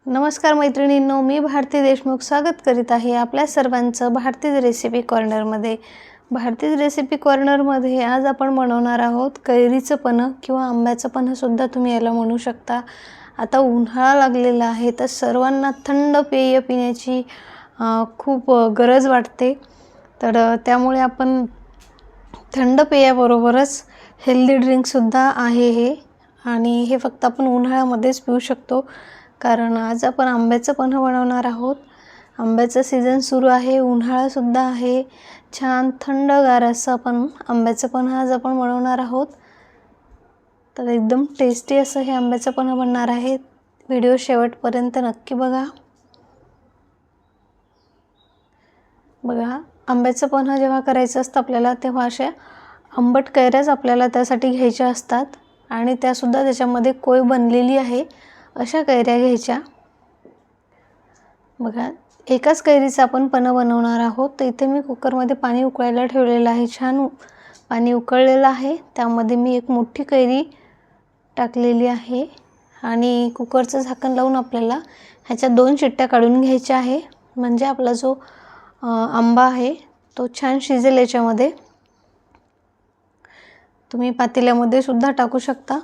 नमस्कार मैत्रिणींनो, मी भारती देशमुख स्वागत करीत आहे आपल्या सर्वांचं भारतीय रेसिपी कॉर्नरमध्ये। भारतीय रेसिपी कॉर्नरमध्ये आज आपण बनवणार आहोत कैरीचं पन्ह किंवा आंब्याचं पन्ह सुद्धा तुम्ही याला म्हणू शकता। आता उन्हाळा लागलेला आहे तर सर्वांना थंड पेय पिण्याची खूप गरज वाटते, तर त्यामुळे आपण थंड पेयाबरोबरच हेल्दी ड्रिंक सुद्धा आहे हे, आणि हे फक्त आपण उन्हाळ्यामध्येच पिऊ शकतो। कारण आज आपण आंब्याचं पन्ह बनवणार आहोत। आंब्याचा सीजन सुरू आहे, उन्हाळा सुद्धा आहे, छान थंडगार असं आपण आंब्याचं पन्ह आज आपण बनवणार आहोत। तर एकदम टेस्टी असं हे आंब्याचं पन्ह बनणार आहे। व्हिडिओ शेवटपर्यंत नक्की बघा। आंब्याचं पन्ह जेव्हा करायचं असतं आपल्याला तेव्हा अशा आंबट कैऱ्याच आपल्याला त्यासाठी घ्यायच्या असतात, आणि त्या सुद्धा त्याच्यामध्ये कोय बनलेली आहे अशा कैऱ्या घ्यायच्या। एकाच कैरीचा आपण पन्ह बनवणार आहोत। तर इथे मी कुकरमध्ये पाणी उकळायला ठेवलेलं आहे। छान पाणी उकळलेलं आहे, त्यामध्ये मी एक मोठी कैरी टाकलेली आहे, आणि कुकरचं झाकण लावून आपल्याला ह्याच्या 2 शिट्ट्या काढून घ्यायच्या आहे, म्हणजे आपला जो आंबा आहे तो छान शिजेल। याच्यामध्ये तुम्ही पातेल्यामध्ये सुद्धा टाकू शकता।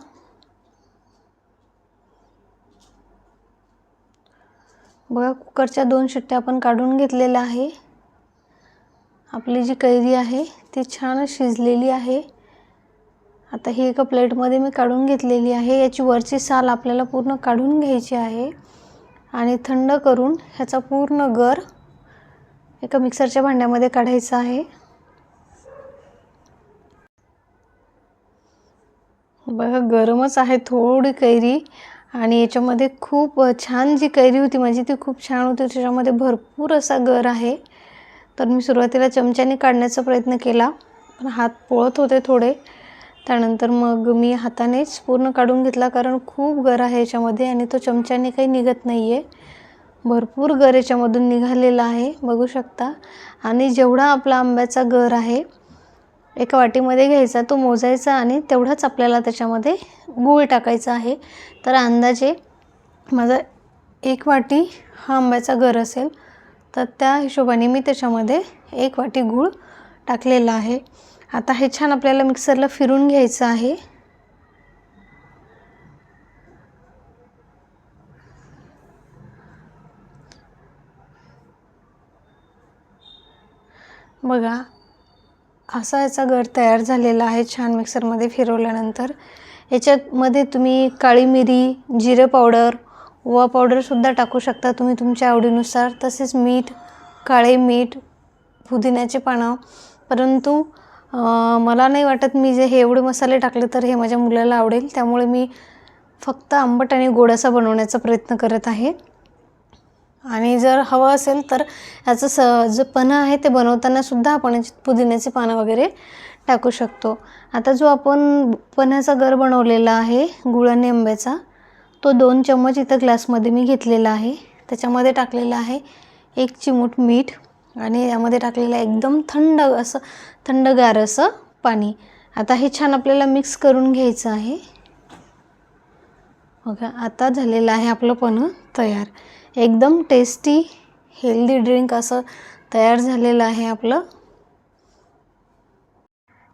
कुकरच्या 2 शिट्ट्या आपण काढून घेतलेल्या आहे। आपली जी कैरी आहे ती छान शिजलेली आहे। आता ही एका प्लेटमध्ये मी काढून घेतलेली आहे। याची वरची साल आपल्याला पूर्ण काढून घ्यायची आहे, आणि थंड करून ह्याचा पूर्ण गर एका मिक्सरच्या भांड्यामध्ये काढायचा आहे। गरमच आहे थोडी कैरी, आणि याच्यामध्ये खूप छान जी कैरी होती माझी ती खूप छान होती, त्याच्यामध्ये भरपूर असा गर आहे। तर मी सुरुवातीला चमच्याने काढण्याचा प्रयत्न केला, पण हात पोळत होते थोडे। त्यानंतर मग मी हातानेच पूर्ण काढून घेतला, कारण खूप गर आहे याच्यामध्ये आणि तो चमच्याने काही निघत नाही आहे। भरपूर गर याच्यामधून निघालेला आहे, बघू शकता। आणि जेवढा आपला आंब्याचा गर आहे एका वाटीमध्ये घ्यायचा, तो मोजायचा, आणि तेवढाच आपल्याला त्याच्यामध्ये गूळ टाकायचा आहे। तर अंदाजे माझा 1 वाटी हा आंब्याचा गर असेल, तर त्या हिशोबाने मी त्याच्यामध्ये 1 वाटी गूळ टाकलेला आहे। आता हे छान आपल्याला मिक्सरला फिरून घ्यायचं आहे। असा याचा गर तयार झालेला आहे छान मिक्सरमध्ये फिरवल्यानंतर। याच्यामध्ये तुम्ही काळी मिरी, जिरे पावडर, ओवा पावडर सुद्धा टाकू शकता तुम्ही तुमच्या आवडीनुसार। तसेच मीठ, काळे मीठ, पुदिन्याचे पानं। परंतु मला नाही वाटत मी जे हे एवढे मसाले टाकले तर हे माझ्या मुलाला आवडेल, त्यामुळे मी फक्त आंबट आणि गोड असा बनवण्याचा प्रयत्न करत आहे। आणि जर हवं असेल तर याचं जो पन्ह आहे ते बनवताना सुद्धा आपण पुदिन्याची पानं वगैरे टाकू शकतो। आता जो आपण पन्ह्याचा गर बनवलेला आहे गुळाने आंब्याचा, तो 2 चम्मच इथं ग्लासमध्ये मी घेतलेला आहे। त्याच्यामध्ये टाकलेला आहे 1 चिमूट मीठ, आणि यामध्ये टाकलेलं एकदम थंडगार असं पाणी। आता हे छान आपल्याला मिक्स करून घ्यायचं आहे। आता झालेलं आहे आपलं पन्ह तयार। एकदम टेस्टी हेल्दी ड्रिंक असं तयार झालेलं आहे आपलं।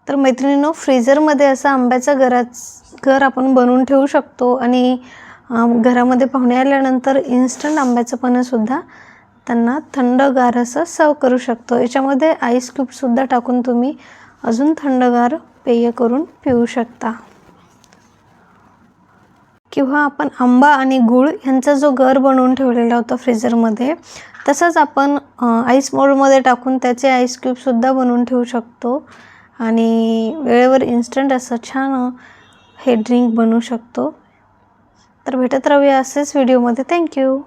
तर मैत्रिणींनो, फ्रीजरमध्ये असं आंब्याचा गर आपण बनवून ठेवू शकतो, आणि घरामध्ये पाहुणे आल्यानंतर इन्स्टंट आंब्याचं पन्ह सुद्धा त्यांना थंडगार असं सर्व करू शकतो। याच्यामध्ये आईस क्यूबसुद्धा टाकून तुम्ही अजून थंडगार पेय करून पिऊ शकता। किंवा आपण आंबा आणि गूळ यांचा जो गर बनवून ठेवलेला होता फ्रीजरमध्ये, तसंच आपण आईस मोल्डमध्ये टाकून त्याचे आईस क्यूबसुद्धा बनवून ठेवू शकतो, आणि वेळेवर इन्स्टंट असं छान हे ड्रिंक बनवू शकतो। तर भेटत राहूया असेच व्हिडिओमध्ये। थँक्यू।